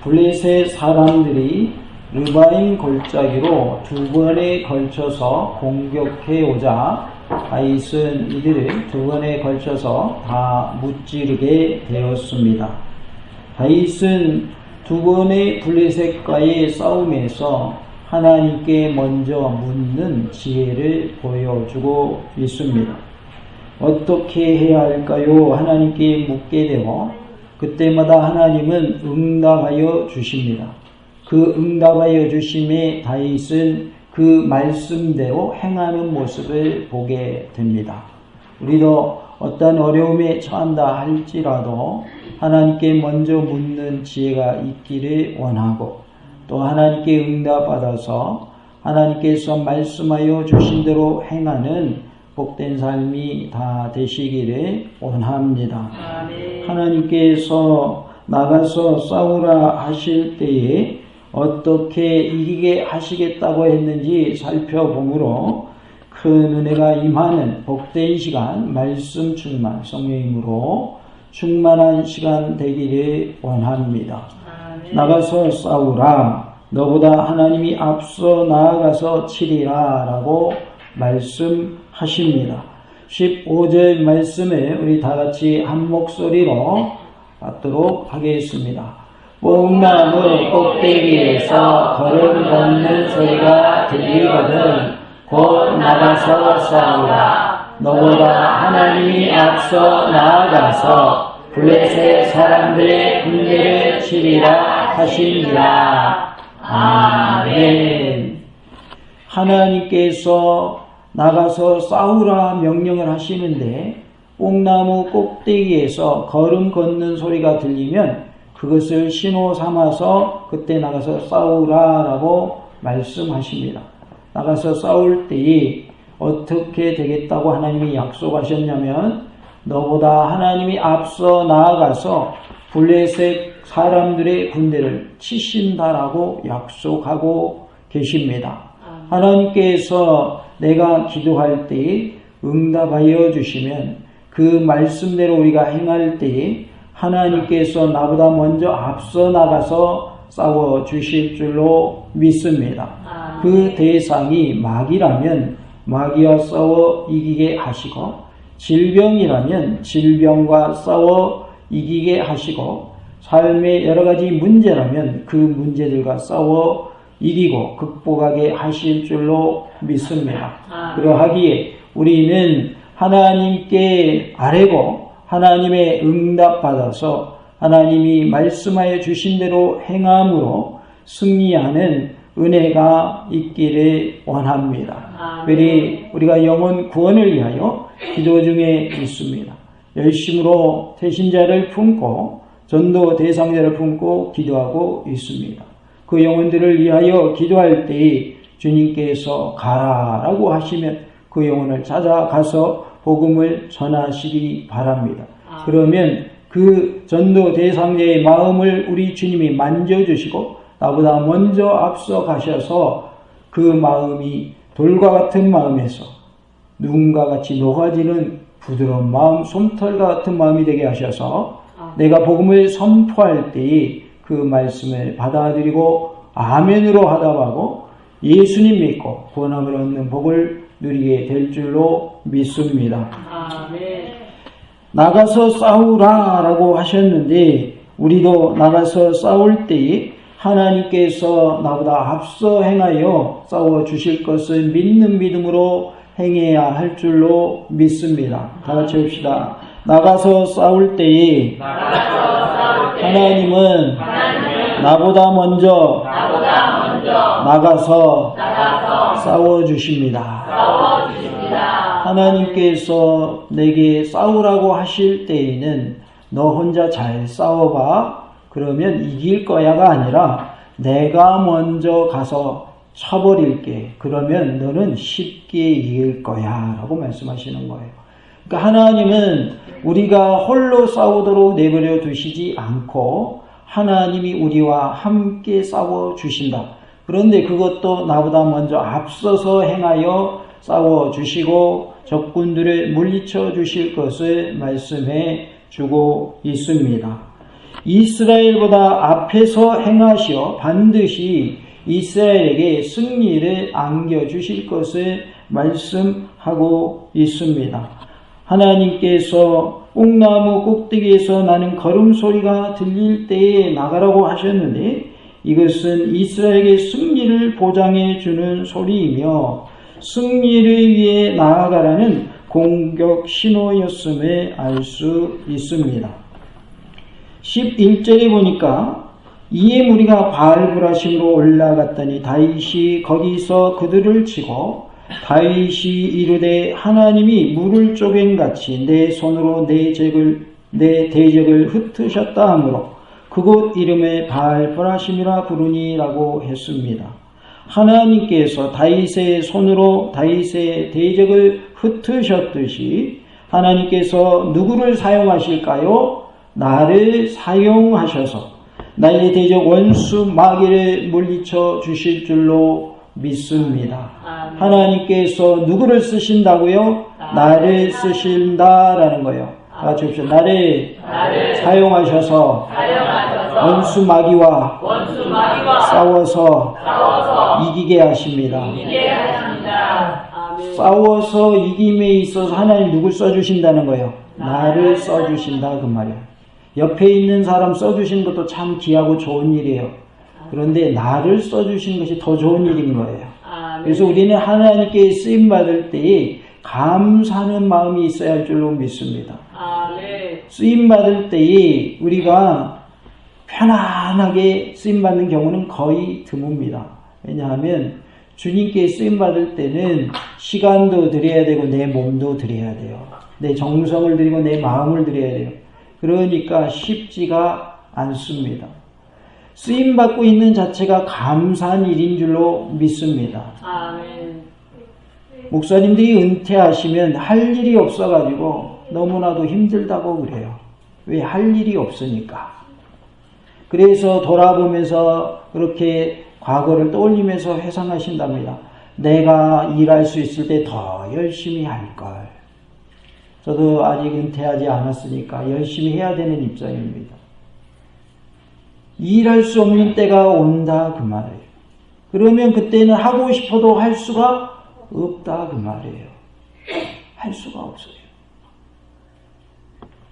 블레셋 사람들이 르바임 골짜기로 두 번에 걸쳐서 공격해 오자 다윗은 이들을 두 번에 걸쳐서 다 무찌르게 되었습니다. 다윗은 두 번의 블레셋과의 싸움에서 하나님께 먼저 묻는 지혜를 보여주고 있습니다. 어떻게 해야 할까요? 하나님께 묻게 되고 그때마다 하나님은 응답하여 주십니다. 그 응답하여 주심에 다윗은 그 말씀대로 행하는 모습을 보게 됩니다. 우리도 어떤 어려움에 처한다 할지라도 하나님께 먼저 묻는 지혜가 있기를 원하고 또 하나님께 응답받아서 하나님께서 말씀하여 주신 대로 행하는 복된 삶이 다 되시기를 원합니다. 아멘. 하나님께서 나가서 싸우라 하실 때에 어떻게 이기게 하시겠다고 했는지 살펴보므로 큰 은혜가 임하는 복된 시간, 말씀 충만, 성령님으로 충만한 시간 되기를 원합니다. 아멘. 나가서 싸우라. 너보다 하나님이 앞서 나아가서 치리라 라고 말씀하십니다. 15절 말씀을 우리 다같이 한 목소리로 받도록 하겠습니다. 뽕나무 꼭대기에서 걸음 걷는 소리가 들리거든 곧 나가서 싸우라. 너보다 하나님이 앞서 나아가서 블레셋 사람들의 군대를 치리라 하시니라. 아멘. 하나님께서 나가서 싸우라 명령을 하시는데 뽕나무 꼭대기에서 걸음 걷는 소리가 들리면 그것을 신호 삼아서 그때 나가서 싸우라라고 말씀하십니다. 나가서 싸울 때에 어떻게 되겠다고 하나님이 약속하셨냐면 너보다 하나님이 앞서 나아가서 블레셋 사람들의 군대를 치신다라고 약속하고 계십니다. 하나님께서 내가 기도할 때에 응답하여 주시면 그 말씀대로 우리가 행할 때에 하나님께서 나보다 먼저 앞서 나가서 싸워 주실 줄로 믿습니다. 그 대상이 마귀라면 마귀와 싸워 이기게 하시고 질병이라면 질병과 싸워 이기게 하시고 삶의 여러 가지 문제라면 그 문제들과 싸워 이기고 극복하게 하실 줄로 믿습니다. 그러하기에 우리는 하나님께 아뢰고 하나님의 응답받아서 하나님이 말씀하여 주신 대로 행함으로 승리하는 은혜가 있기를 원합니다. 특별히 우리가 영혼 구원을 위하여 기도 중에 있습니다. 열심으로 태신자를 품고 전도 대상자를 품고 기도하고 있습니다. 그 영혼들을 위하여 기도할 때에 주님께서 가라라고 하시면 그 영혼을 찾아가서 복음을 전하시기 바랍니다. 그러면 그 전도 대상자의 마음을 우리 주님이 만져주시고 나보다 먼저 앞서 가셔서 그 마음이 돌과 같은 마음에서 누군가 같이 녹아지는 부드러운 마음, 솜털과 같은 마음이 되게 하셔서 내가 복음을 선포할 때에 그 말씀을 받아들이고 아멘으로 하답하고 예수님 믿고 구원함을 얻는 복을 누리게 될 줄로 믿습니다. 아멘. 나가서 싸우라 라고 하셨는데 우리도 나가서 싸울 때에 하나님께서 나보다 앞서 행하여 싸워 주실 것을 믿는 믿음으로 행해야 할 줄로 믿습니다. 다 같이 합시다. 나가서 싸울 때에 하나님은 나보다 먼저 나가서 싸워 주십니다. 하나님께서 내게 싸우라고 하실 때에는 너 혼자 잘 싸워봐. 그러면 이길 거야가 아니라 내가 먼저 가서 쳐버릴게. 그러면 너는 쉽게 이길 거야 라고 말씀하시는 거예요. 그러니까 하나님은 우리가 홀로 싸우도록 내버려 두시지 않고 하나님이 우리와 함께 싸워 주신다. 그런데 그것도 나보다 먼저 앞서서 행하여 싸워 주시고 적군들을 물리쳐 주실 것을 말씀해 주고 있습니다. 이스라엘보다 앞에서 행하시어 반드시 이스라엘에게 승리를 안겨주실 것을 말씀하고 있습니다. 하나님께서 뽕나무 꼭대기에서 나는 걸음소리가 들릴 때에 나가라고 하셨는데 이것은 이스라엘에게 승리를 보장해 주는 소리이며 승리를 위해 나아가라는 공격 신호였음을 알 수 있습니다. 11절에 보니까 이에 무리가 바알브라심으로 올라갔더니 다윗이 거기서 그들을 치고 다윗이 이르되 하나님이 물을 쪼갠같이 내 손으로 내 대적을 흩으셨다 하므로 그곳 이름을 바알브라심이라 부르니라고 했습니다. 하나님께서 다윗의 손으로 다윗의 대적을 흩으셨듯이 하나님께서 누구를 사용하실까요? 나를 사용하셔서 나의 대적 원수 마귀를 물리쳐 주실 줄로 믿습니다. 하나님께서 누구를 쓰신다고요? 나를 쓰신다라는 거예요. 같이 합시다. 나를 사용하셔서 원수 마귀와 싸워서 이기게 하십니다. 싸워서 이김에 있어서 하나님 누굴 써주신다는 거예요? 나를 써주신다 그 말이에요. 옆에 있는 사람 써주신 것도 참 귀하고 좋은 일이에요. 그런데 나를 써주신 것이 더 좋은 일인 거예요. 그래서 우리는 하나님께 쓰임받을 때에 감사하는 마음이 있어야 할 줄로 믿습니다. 쓰임받을 때에 우리가 편안하게 쓰임받는 경우는 거의 드뭅니다. 왜냐하면 주님께 쓰임받을 때는 시간도 드려야 되고 내 몸도 드려야 돼요. 내 정성을 드리고 내 마음을 드려야 돼요. 그러니까 쉽지가 않습니다. 쓰임받고 있는 자체가 감사한 일인 줄로 믿습니다. 아멘. 목사님들이 은퇴하시면 할 일이 없어가지고 너무나도 힘들다고 그래요. 왜? 할 일이 없으니까. 그래서 돌아보면서 그렇게 과거를 떠올리면서 회상하신답니다. 내가 일할 수 있을 때 더 열심히 할걸. 저도 아직 은퇴하지 않았으니까 열심히 해야 되는 입장입니다. 일할 수 없는 때가 온다 그 말이에요. 그러면 그때는 하고 싶어도 할 수가 없다 그 말이에요. 할 수가 없어요.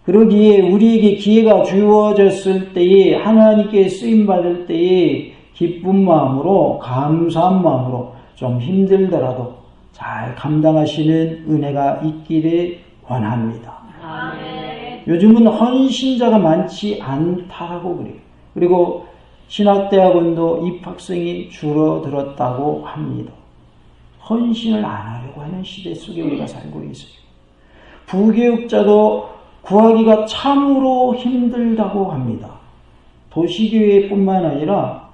그러기에 우리에게 기회가 주어졌을 때에 하나님께 쓰임받을 때에 기쁜 마음으로 감사한 마음으로 좀 힘들더라도 잘 감당하시는 은혜가 있기를 원합니다. 아멘. 요즘은 헌신자가 많지 않다고 그래요. 그리고 신학대학원도 입학생이 줄어들었다고 합니다. 헌신을 안 하려고 하는 시대 속에 우리가 살고 있어요. 부교육자도 구하기가 참으로 힘들다고 합니다. 도시교회뿐만 아니라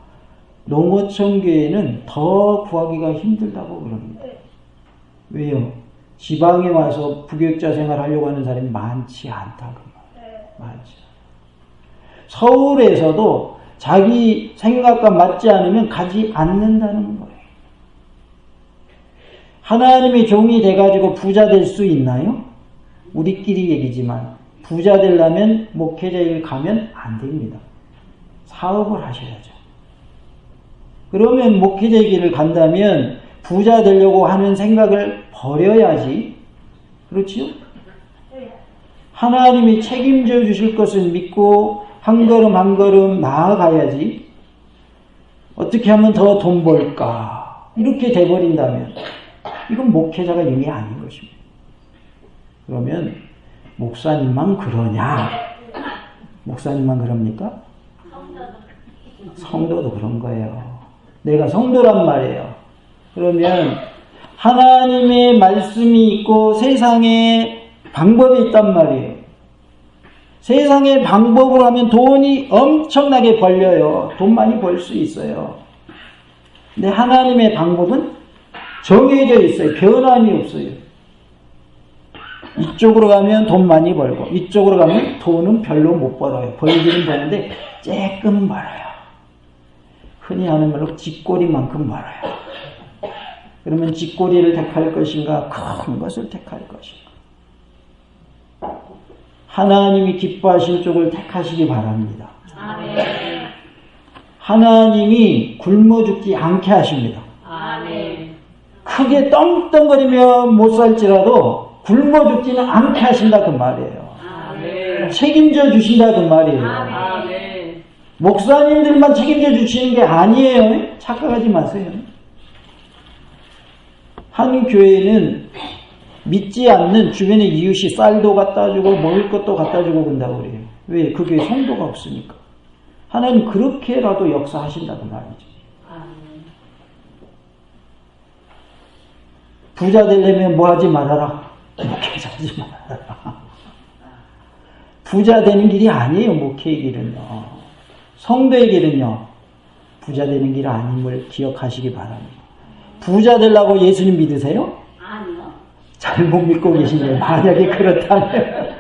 농어촌 교회는 더 구하기가 힘들다고 그럽니다. 왜요? 지방에 와서 부교육자 생활하려고 하는 사람이 많지 않다고 말이에요. 많지. 서울에서도 자기 생각과 맞지 않으면 가지 않는다는 거예요. 하나님의 종이 돼가지고 부자 될 수 있나요? 우리끼리 얘기지만 부자 되려면 목회자일 가면 안 됩니다. 사업을 하셔야죠. 그러면 목회자의 길을 간다면 부자 되려고 하는 생각을 버려야지. 그렇지요? 하나님이 책임져 주실 것을 믿고 한 걸음 한 걸음 나아가야지. 어떻게 하면 더 돈 벌까? 이렇게 돼버린다면 이건 목회자가 이미 아닌 것입니다. 그러면 목사님만 그러냐? 목사님만 그럽니까? 성도도 그런 거예요. 내가 성도란 말이에요. 그러면 하나님의 말씀이 있고 세상에 방법이 있단 말이에요. 세상에 방법으로 하면 돈이 엄청나게 벌려요. 돈 많이 벌 수 있어요. 근데 하나님의 방법은 정해져 있어요. 변함이 없어요. 이쪽으로 가면 돈 많이 벌고 이쪽으로 가면 돈은 별로 못 벌어요. 벌기는 버는데 조금 벌어요. 흔히 하는 말로 쥐꼬리만큼 벌어요. 그러면 쥐꼬리를 택할 것인가 큰 것을 택할 것인가. 하나님이 기뻐하실 쪽을 택하시기 바랍니다. 하나님이 굶어 죽지 않게 하십니다. 아멘. 크게 떵떵거리며 못 살지라도 굶어 죽지는 않게 하신다 그 말이에요. 아멘. 책임져 주신다 그 말이에요. 아멘. 목사님들만 책임져 주시는 게 아니에요. 착각하지 마세요. 한 교회는 믿지 않는 주변의 이웃이 쌀도 갖다 주고 먹을 것도 갖다 주고 그런다고 그래요. 왜? 그 교회에 성도가 없으니까. 하나님 그렇게라도 역사하신다고 말이죠. 부자 되려면 뭐 하지 말아라? 목회자 하지 말아라. 부자 되는 길이 아니에요. 목회의 길은요. 성도의 길은요. 부자 되는 길 아님을 기억하시기 바랍니다. 부자 되려고 예수님 믿으세요? 아니요. 잘못 믿고 계시네요. 만약에 그렇다면.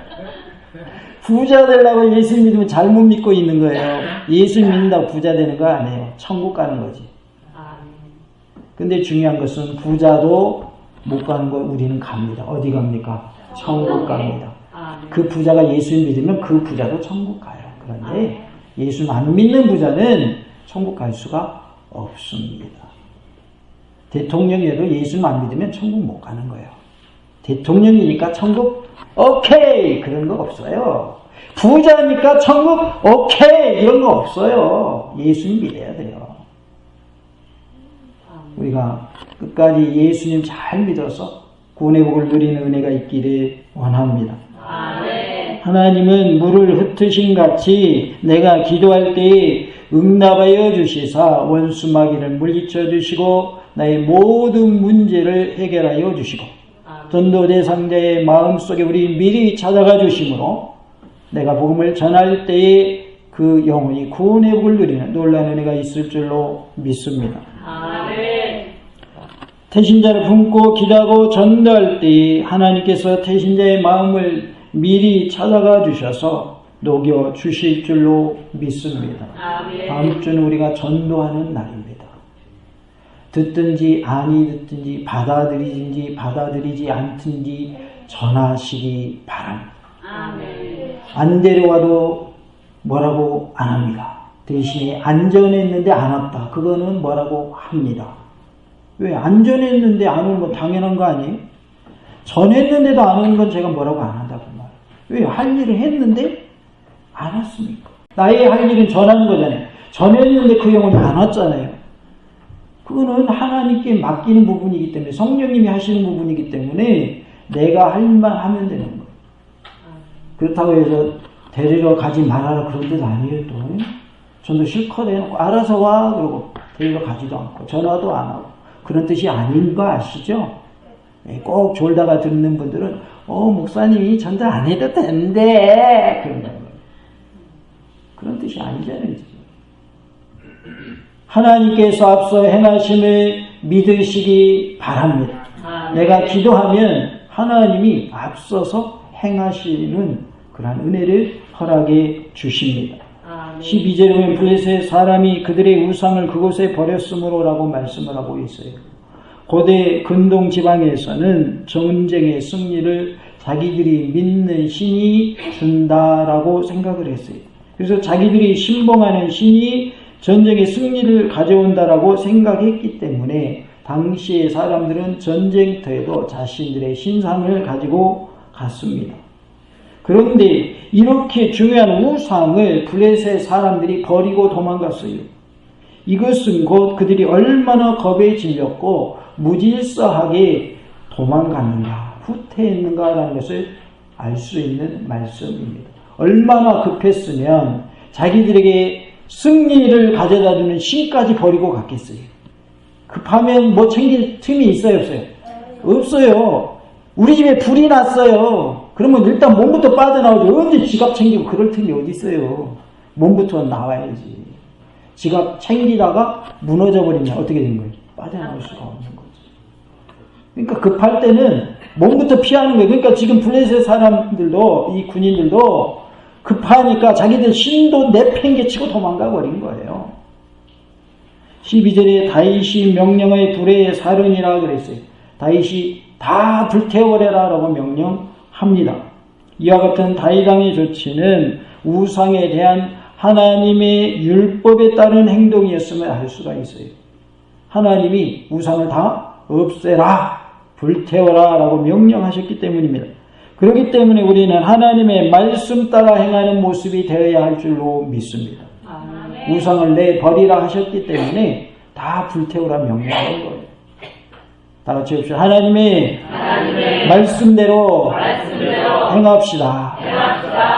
부자 되려고 예수 믿으면 잘못 믿고 있는 거예요. 예수 믿는다고 부자 되는 거 아니에요. 천국 가는 거지. 근데 중요한 것은 부자도 못 가는 거 우리는 갑니다. 어디 갑니까? 천국 갑니다. 그 부자가 예수 믿으면 그 부자도 천국 가요. 그런데 예수 안 믿는 부자는 천국 갈 수가 없습니다. 대통령이어도 예수 안 믿으면 천국 못 가는 거예요. 대통령이니까 천국 오케이 그런 거 없어요. 부자니까 천국 오케이 이런 거 없어요. 예수님 믿어야 돼요. 우리가 끝까지 예수님 잘 믿어서 구원의 복을 누리는 은혜가 있기를 원합니다. 아멘. 하나님은 물을 흩으신 같이 내가 기도할 때에 응답하여 주시사 원수 마귀를 물리쳐 주시고 나의 모든 문제를 해결하여 주시고 전도 대상자의 마음속에 우리 미리 찾아가 주심으로 내가 복음을 전할 때에 그 영혼이 구원의 복을 누리는 놀라운 은혜가 있을 줄로 믿습니다. 아멘. 태신자를 품고 기도하고 전도할 때 하나님께서 태신자의 마음을 미리 찾아가 주셔서 녹여 주실 줄로 믿습니다. 아멘. 다음 주는 우리가 전도하는 날입니다. 듣든지 아니 듣든지 받아들이든지 받아들이지 않든지 전하시기 바랍니다. 아멘. 안 데려와도 뭐라고 안 합니다. 대신에 안전했는데 안 왔다. 그거는 뭐라고 합니다. 왜? 안전했는데 안 오는 건 당연한 거 아니에요? 전했는데도 안 오는 건 제가 뭐라고 안 한다고 말이에요. 왜? 할 일을 했는데 안 왔으니까. 나의 할 일은 전하는 거잖아요. 전했는데 그 영혼이 안 왔잖아요. 그거는 하나님께 맡기는 부분이기 때문에 성령님이 하시는 부분이기 때문에 내가 할 일만 하면 되는 거예요. 그렇다고 해서 데리러 가지 말아라 그런 뜻 아니에요. 또 전도 실컷 해놓고 알아서 와 그러고 데리러 가지도 않고 전화도 안 하고 그런 뜻이 아닌 거 아시죠? 꼭 졸다가 듣는 분들은 목사님이 전도 안 해도 된대 그런다는 거예요. 그런 뜻이 아니잖아요. 하나님께서 앞서 행하심을 믿으시기 바랍니다. 내가 기도하면 하나님이 앞서서 행하시는 그러한 은혜를 허락해 주십니다. 12절에 보면 블레셋 사람이 그들의 우상을 그곳에 버렸으므로라고 말씀을 하고 있어요. 고대 근동 지방에서는 전쟁의 승리를 자기들이 믿는 신이 준다라고 생각을 했어요. 그래서 자기들이 신봉하는 신이 전쟁의 승리를 가져온다라고 생각했기 때문에 당시의 사람들은 전쟁터에도 자신들의 신상을 가지고 갔습니다. 그런데 이렇게 중요한 우상을 블레셋 사람들이 버리고 도망갔어요. 이것은 곧 그들이 얼마나 겁에 질렸고 무질서하게 도망갔는가, 후퇴했는가라는 것을 알 수 있는 말씀입니다. 얼마나 급했으면 자기들에게 승리를 가져다주는 신까지 버리고 갔겠어요. 급하면 뭐 챙길 틈이 있어요, 없어요? 없어요. 우리 집에 불이 났어요. 그러면 일단 몸부터 빠져나오죠. 언제 지갑 챙기고 그럴 틈이 어디 있어요. 몸부터 나와야지. 지갑 챙기다가 무너져 버리면 어떻게 된 거예요? 빠져나올 수가 없는 거죠. 그러니까 급할 때는 몸부터 피하는 거예요. 그러니까 지금 블레셋 사람들도 이 군인들도 급하니까 자기들 신도 내팽개치고 도망가 버린 거예요. 12절에 다윗이 명령의 불의 살은이라 그랬어요. 다윗이 다 불태워버려라 라고 명령합니다. 이와 같은 다윗 왕의 조치는 우상에 대한 하나님의 율법에 따른 행동이었음을 알 수가 있어요. 하나님이 우상을 다 없애라, 불태워라 라고 명령하셨기 때문입니다. 그렇기 때문에 우리는 하나님의 말씀 따라 행하는 모습이 되어야 할 줄로 믿습니다. 아멘. 우상을 내버리라 하셨기 때문에 다 불태우라 명령한 거예요. 다 같이 합시다. 하나님의 말씀대로 행합시다.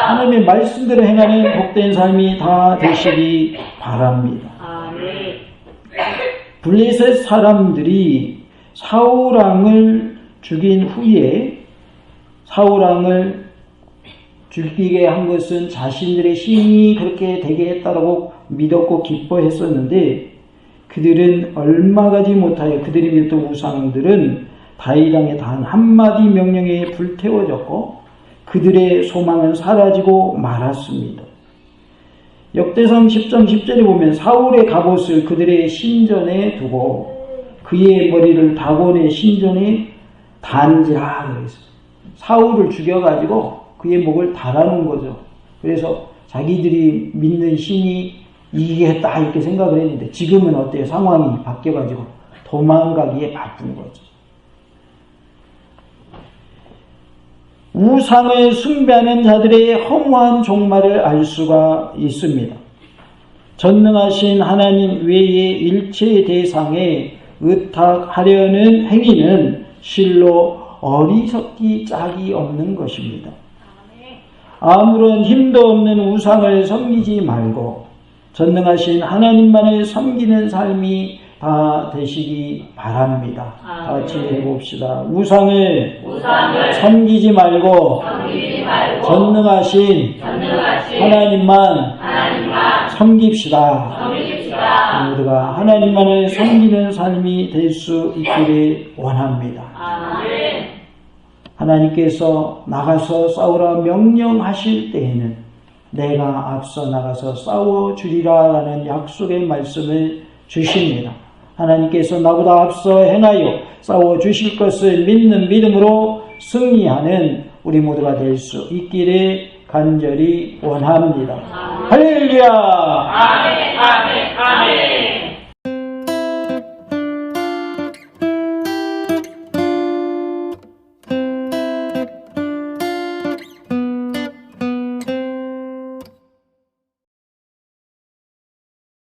하나님의 말씀대로 행하는 복된 삶이 다 되시기 바랍니다. 아멘. 블레셋 사람들이 사울왕을 죽인 후에 사울왕을 죽이게 한 것은 자신들의 힘이 그렇게 되게 했다라고 믿었고 기뻐했었는데 그들은 얼마 가지 못하여 그들이 믿던 우상들은 다윗왕의 단 한마디 명령에 불태워졌고 그들의 소망은 사라지고 말았습니다. 역대상 10장 10절에 보면 사울의 갑옷을 그들의 신전에 두고 그의 머리를 다곤의 신전에 단지라 그랬어요. 사울을 죽여가지고 그의 목을 달아놓은 거죠. 그래서 자기들이 믿는 신이 이기겠다 이렇게 생각을 했는데 지금은 어때요? 상황이 바뀌어가지고 도망가기에 바쁜 거죠. 우상을 숭배하는 자들의 허무한 종말을 알 수가 있습니다. 전능하신 하나님 외의 일체의 대상에 의탁하려는 행위는 실로 어리석기 짝이 없는 것입니다. 아무런 힘도 없는 우상을 섬기지 말고 전능하신 하나님만을 섬기는 삶이 다 되시기 바랍니다. 다 같이 해봅시다. 우상을 섬기지 말고 전능하신 하나님만 섬깁시다. 모두가 하나님만을 섬기는 삶이 될 수 있기를 원합니다. 하나님께서 나가서 싸우라 명령하실 때에는 내가 앞서 나가서 싸워주리라 라는 약속의 말씀을 주십니다. 하나님께서 나보다 앞서 행하여 싸워주실 것을 믿는 믿음으로 승리하는 우리 모두가 될 수 있기를 간절히 원합니다. 할렐루야! 아멘. 아멘. 아멘.